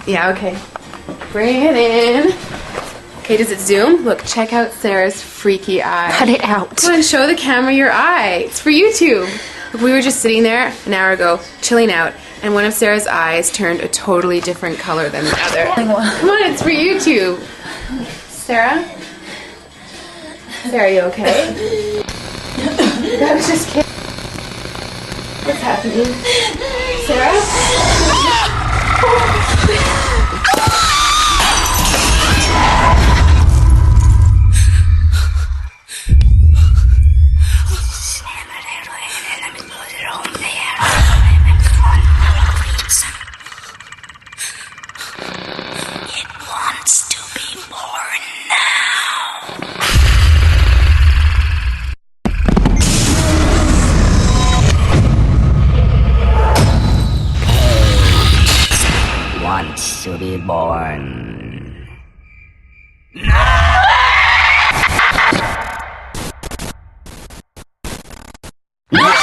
Yeah, okay. Bring it in. Okay, does it zoom? Look, check out Sarah's freaky eye. Cut it out. Come on, show the camera your eye. It's for YouTube. Look, we were just sitting there an hour ago, chilling out, and one of Sarah's eyes turned a totally different color than the other. Come on, it's for YouTube. Sarah? Sarah, are you okay? I was just kidding. What's happening? Sarah? Wants to be born. No!